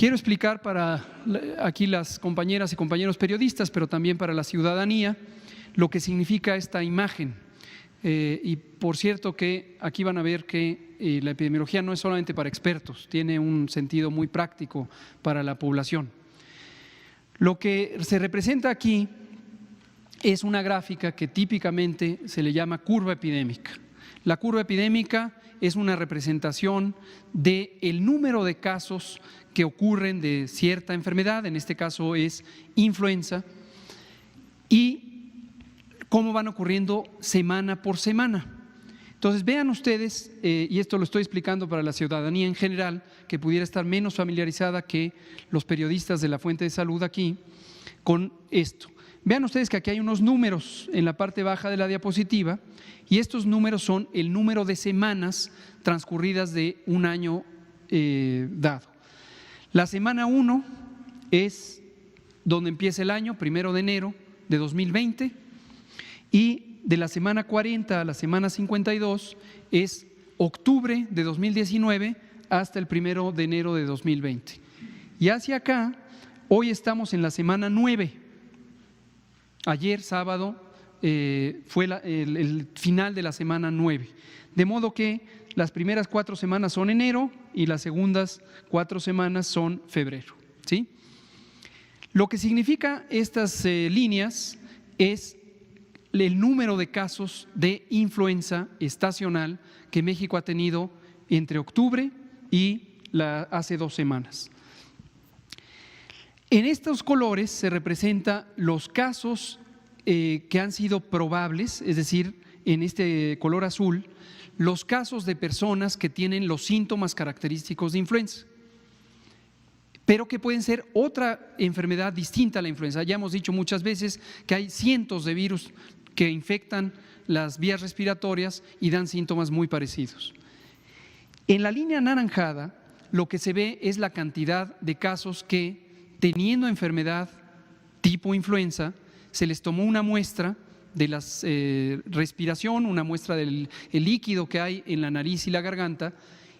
Quiero explicar para aquí las compañeras y compañeros periodistas, pero también para la ciudadanía, lo que significa esta imagen. Y por cierto que aquí van a ver que la epidemiología no es solamente para expertos, tiene un sentido muy práctico para la población. Lo que se representa aquí es una gráfica que típicamente se le llama curva epidémica. La curva epidémica es una representación del número de casos que ocurren de cierta enfermedad, en este caso es influenza, y cómo van ocurriendo semana por semana. Entonces vean ustedes, y esto lo estoy explicando para la ciudadanía en general, que pudiera estar menos familiarizada que los periodistas de la Fuente de Salud aquí, con esto. Vean ustedes que aquí hay unos números en la parte baja de la diapositiva y estos números son el número de semanas transcurridas de un año dado. La semana 1 es donde empieza el año, 1 de enero de 2020, y de la semana 40 a la semana 52 es octubre de 2019 hasta el 1 de enero de 2020. Y hacia acá, hoy estamos en la semana 9. Ayer, sábado, fue el final de la semana 9. De modo que las primeras 4 semanas son enero y las segundas 4 semanas son febrero, ¿sí? Lo que significa estas líneas es el número de casos de influenza estacional que México ha tenido entre octubre y hace 2 semanas. En estos colores se representan los casos que han sido probables, es decir, en este color azul, los casos de personas que tienen los síntomas característicos de influenza, pero que pueden ser otra enfermedad distinta a la influenza. Ya hemos dicho muchas veces que hay cientos de virus que infectan las vías respiratorias y dan síntomas muy parecidos. En la línea anaranjada, lo que se ve es la cantidad de casos que, teniendo enfermedad tipo influenza, se les tomó una muestra de la respiración, una muestra del líquido que hay en la nariz y la garganta,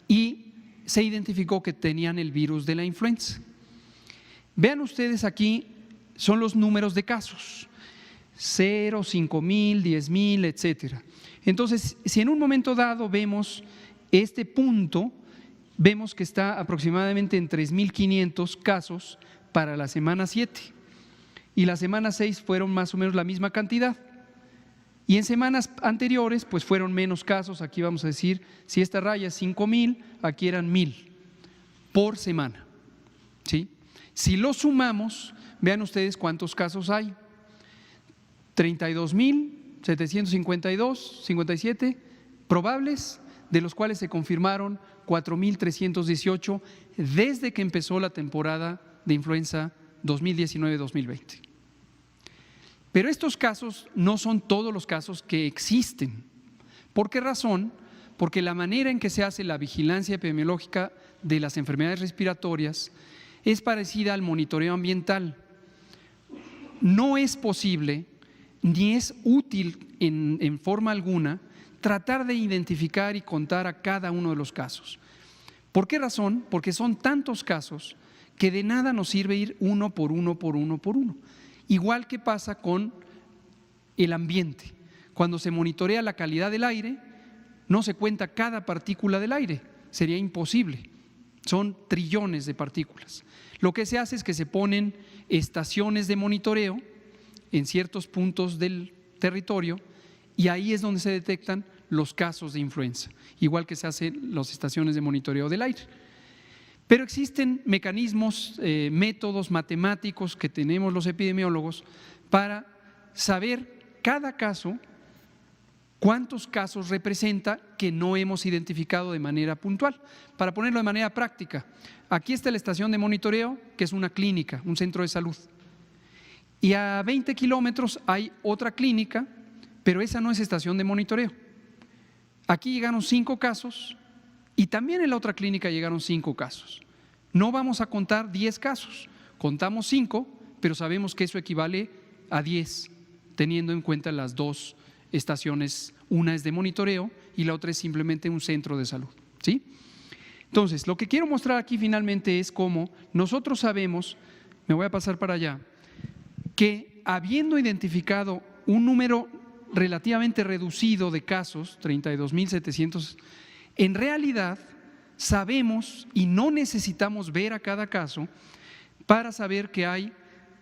y se identificó que tenían el virus de la influenza. Vean ustedes aquí, son los números de casos, 0, 5,000, 10,000, etcétera. Entonces, si en un momento dado vemos este punto, vemos que está aproximadamente en 3,500 casos para la semana 7 y la semana 6 fueron más o menos la misma cantidad. Y en semanas anteriores pues fueron menos casos, aquí vamos a decir, si esta raya es 5,000, aquí eran 1,000 por semana, ¿sí? Si lo sumamos, vean ustedes cuántos casos hay, 32,757 probables, de los cuales se confirmaron 4,318 desde que empezó la temporada de influenza 2019-2020. Pero estos casos no son todos los casos que existen. ¿Por qué razón? Porque la manera en que se hace la vigilancia epidemiológica de las enfermedades respiratorias es parecida al monitoreo ambiental. No es posible ni es útil en forma alguna tratar de identificar y contar a cada uno de los casos. ¿Por qué razón? Porque son tantos casos que de nada nos sirve ir uno por uno. Igual que pasa con el ambiente. Cuando se monitorea la calidad del aire, no se cuenta cada partícula del aire, sería imposible. Son trillones de partículas. Lo que se hace es que se ponen estaciones de monitoreo en ciertos puntos del territorio y ahí es donde se detectan los casos de influenza, igual que se hacen las estaciones de monitoreo del aire. Pero existen mecanismos, métodos matemáticos que tenemos los epidemiólogos para saber cada caso, cuántos casos representa que no hemos identificado de manera puntual. Para ponerlo de manera práctica, aquí está la estación de monitoreo, que es una clínica, un centro de salud. Y a 20 kilómetros hay otra clínica, pero esa no es estación de monitoreo. Aquí llegaron 5 casos y también en la otra clínica llegaron 5 casos. No vamos a contar 10 casos, contamos 5, pero sabemos que eso equivale a 10, teniendo en cuenta las 2 estaciones, una es de monitoreo y la otra es simplemente un centro de salud, ¿sí? Entonces, lo que quiero mostrar aquí finalmente es cómo nosotros sabemos, me voy a pasar para allá, que habiendo identificado un número relativamente reducido de casos, 32.700, en realidad sabemos y no necesitamos ver a cada caso para saber que hay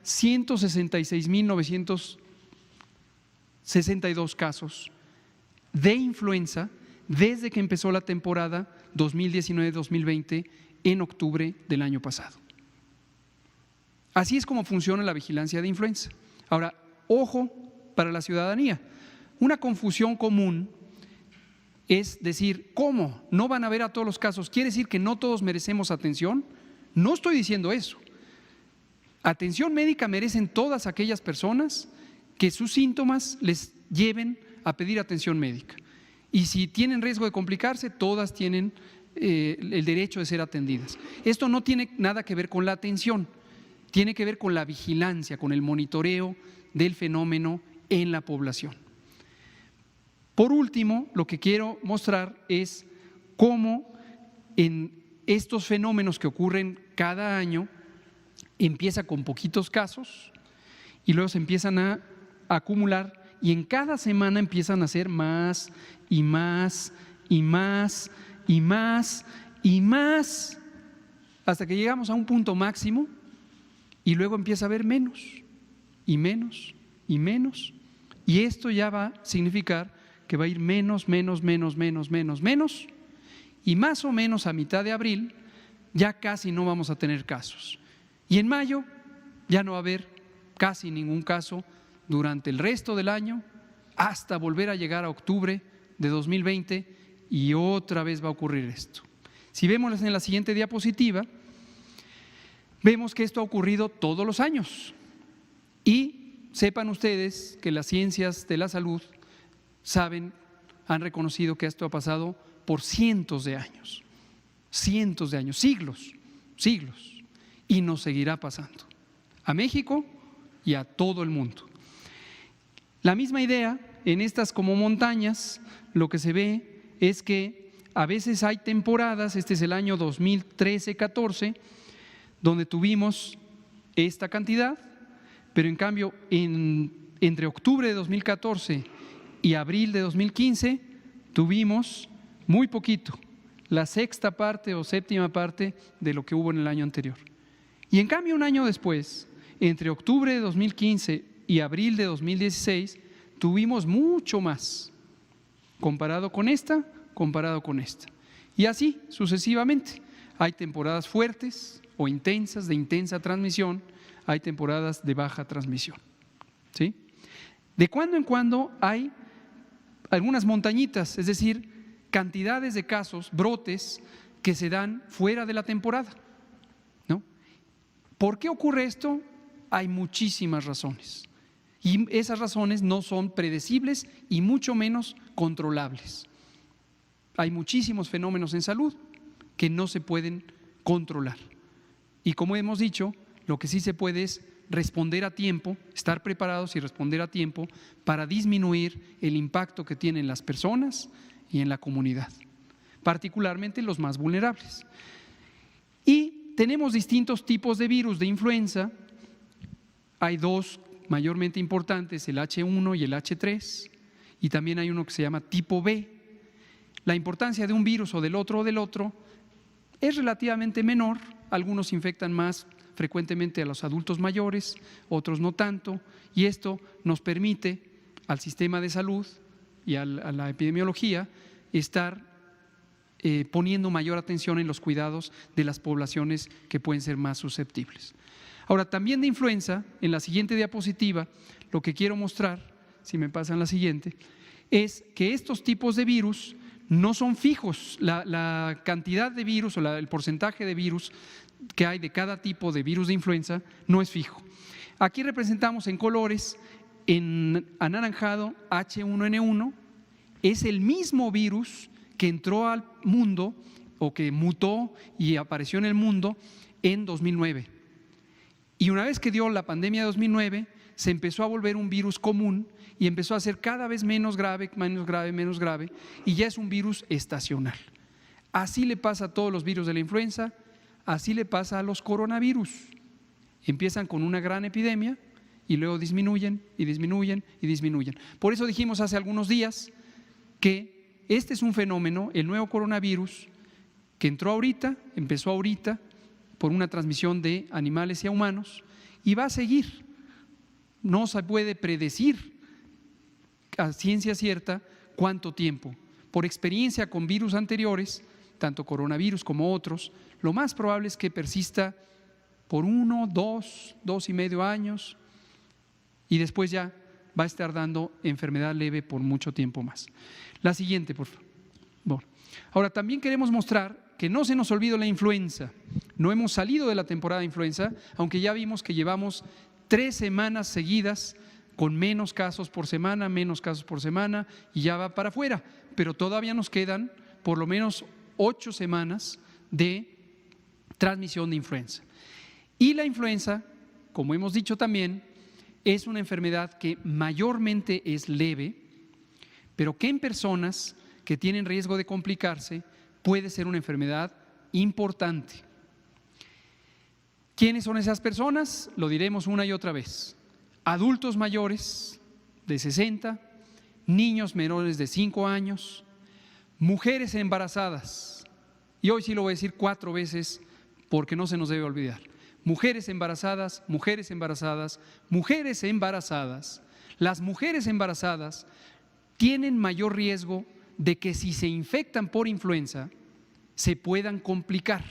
166.962 casos de influenza desde que empezó la temporada 2019-2020 en octubre del año pasado. Así es como funciona la vigilancia de influenza. Ahora, ojo para la ciudadanía, una confusión común es decir, ¿cómo? ¿No van a ver a todos los casos? ¿Quiere decir que no todos merecemos atención? No estoy diciendo eso. Atención médica merecen todas aquellas personas que sus síntomas les lleven a pedir atención médica. Y si tienen riesgo de complicarse, todas tienen el derecho de ser atendidas. Esto no tiene nada que ver con la atención, tiene que ver con la vigilancia, con el monitoreo del fenómeno en la población. Por último, lo que quiero mostrar es cómo en estos fenómenos que ocurren cada año, empieza con poquitos casos y luego se empiezan a acumular y en cada semana empiezan a ser más y más y más y más y más hasta que llegamos a un punto máximo y luego empieza a haber menos y menos y menos y esto ya va a significar que va a ir menos y más o menos a mitad de abril ya casi no vamos a tener casos. Y en mayo ya no va a haber casi ningún caso durante el resto del año hasta volver a llegar a octubre de 2020 y otra vez va a ocurrir esto. Si vemos en la siguiente diapositiva, vemos que esto ha ocurrido todos los años y sepan ustedes que las ciencias de la salud han reconocido que esto ha pasado por cientos de años, siglos, y nos seguirá pasando a México y a todo el mundo. La misma idea, en estas como montañas, lo que se ve es que a veces hay temporadas, este es el año 2013-14, donde tuvimos esta cantidad, pero en cambio entre octubre de 2014 y abril de 2015 tuvimos muy poquito, la sexta parte o séptima parte de lo que hubo en el año anterior. Y en cambio un año después, entre octubre de 2015 y abril de 2016, tuvimos mucho más, comparado con esta. Y así sucesivamente. Hay temporadas fuertes o intensas, de intensa transmisión, hay temporadas de baja transmisión. ¿Sí? De cuando en cuando hay algunas montañitas, es decir, cantidades de casos, brotes que se dan fuera de la temporada, ¿no? ¿Por qué ocurre esto? Hay muchísimas razones y esas razones no son predecibles y mucho menos controlables. Hay muchísimos fenómenos en salud que no se pueden controlar y como hemos dicho, lo que sí se puede es responder a tiempo, estar preparados y responder a tiempo para disminuir el impacto que tienen las personas y en la comunidad, particularmente los más vulnerables. Y tenemos distintos tipos de virus de influenza. Hay dos mayormente importantes, el H1 y el H3, y también hay uno que se llama tipo B. La importancia de un virus o del otro es relativamente menor, algunos infectan más frecuentemente a los adultos mayores, otros no tanto, y esto nos permite al sistema de salud y a la epidemiología estar poniendo mayor atención en los cuidados de las poblaciones que pueden ser más susceptibles. Ahora, también de influenza, en la siguiente diapositiva, lo que quiero mostrar, si me pasan la siguiente, es que estos tipos de virus no son fijos. La cantidad de virus o el porcentaje de virus que hay de cada tipo de virus de influenza no es fijo. Aquí representamos en colores, en anaranjado, H1N1, es el mismo virus que entró al mundo o que mutó y apareció en el mundo en 2009. Y una vez que dio la pandemia de 2009, se empezó a volver un virus común y empezó a ser cada vez menos grave, y ya es un virus estacional. Así le pasa a todos los virus de la influenza, así le pasa a los coronavirus. Empiezan con una gran epidemia y luego disminuyen y disminuyen y disminuyen. Por eso dijimos hace algunos días que este es un fenómeno, el nuevo coronavirus, que entró ahorita, empezó ahorita por una transmisión de animales y a humanos y va a seguir. No se puede predecir a ciencia cierta cuánto tiempo. Por experiencia con virus anteriores, tanto coronavirus como otros, lo más probable es que persista por 1, 2, 2,5 años y después ya va a estar dando enfermedad leve por mucho tiempo más. La siguiente, por favor. Bueno, ahora también queremos mostrar que no se nos olvide la influenza. No hemos salido de la temporada de influenza, aunque ya vimos que llevamos 3 semanas seguidas con menos casos por semana y ya va para afuera, pero todavía nos quedan por lo menos 8 semanas de transmisión de influenza. Y la influenza, como hemos dicho también, es una enfermedad que mayormente es leve, pero que en personas que tienen riesgo de complicarse puede ser una enfermedad importante. ¿Quiénes son esas personas? Lo diremos una y otra vez. Adultos mayores de 60, niños menores de 5 años, mujeres embarazadas, y hoy sí lo voy a decir 4 veces porque no se nos debe olvidar. Mujeres embarazadas, mujeres embarazadas, mujeres embarazadas. Las mujeres embarazadas tienen mayor riesgo de que si se infectan por influenza se puedan complicar.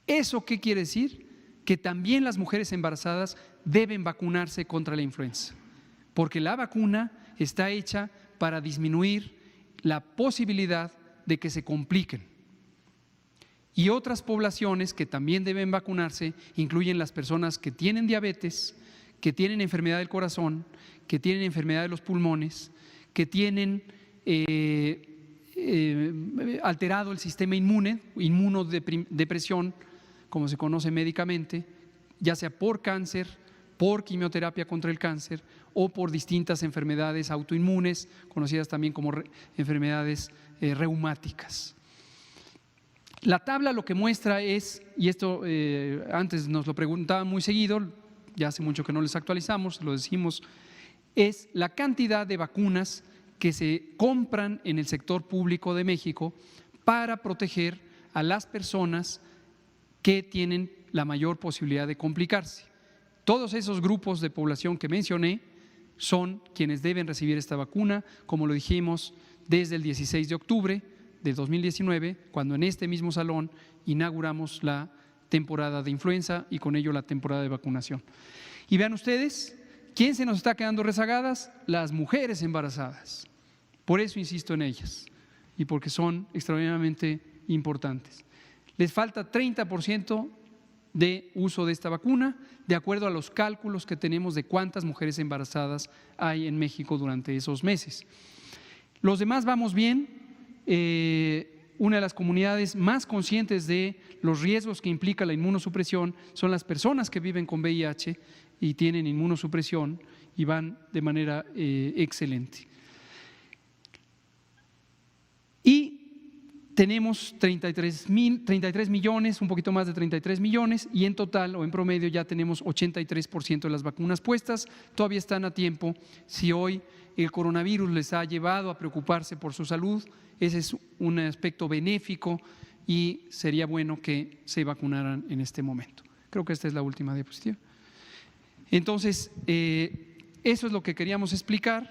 ¿Eso qué quiere decir? Que también las mujeres embarazadas deben vacunarse contra la influenza, porque la vacuna está hecha para disminuir la posibilidad de que se compliquen. Y otras poblaciones que también deben vacunarse incluyen las personas que tienen diabetes, que tienen enfermedad del corazón, que tienen enfermedad de los pulmones, que tienen alterado el sistema inmune, inmunodepresión, como se conoce médicamente, ya sea por cáncer, por quimioterapia contra el cáncer o por distintas enfermedades autoinmunes, conocidas también como enfermedades reumáticas. La tabla lo que muestra es, y esto antes nos lo preguntaban muy seguido, ya hace mucho que no les actualizamos, lo decimos, es la cantidad de vacunas que se compran en el sector público de México para proteger a las personas que tienen la mayor posibilidad de complicarse. Todos esos grupos de población que mencioné son quienes deben recibir esta vacuna, como lo dijimos desde el 16 de octubre de 2019, cuando en este mismo salón inauguramos la temporada de influenza y con ello la temporada de vacunación. Y vean ustedes, ¿quién se nos está quedando rezagadas? Las mujeres embarazadas. Por eso insisto en ellas y porque son extraordinariamente importantes. Les falta 30% de uso de esta vacuna, de acuerdo a los cálculos que tenemos de cuántas mujeres embarazadas hay en México durante esos meses. Los demás vamos bien. Una de las comunidades más conscientes de los riesgos que implica la inmunosupresión son las personas que viven con VIH y tienen inmunosupresión y van de manera excelente. Y tenemos 33 millones, un poquito más de 33 millones y en total o en promedio ya tenemos 83% de las vacunas puestas. Todavía están a tiempo. Si hoy el coronavirus les ha llevado a preocuparse por su salud, ese es un aspecto benéfico y sería bueno que se vacunaran en este momento. Creo que esta es la última diapositiva. Entonces, eso es lo que queríamos explicar.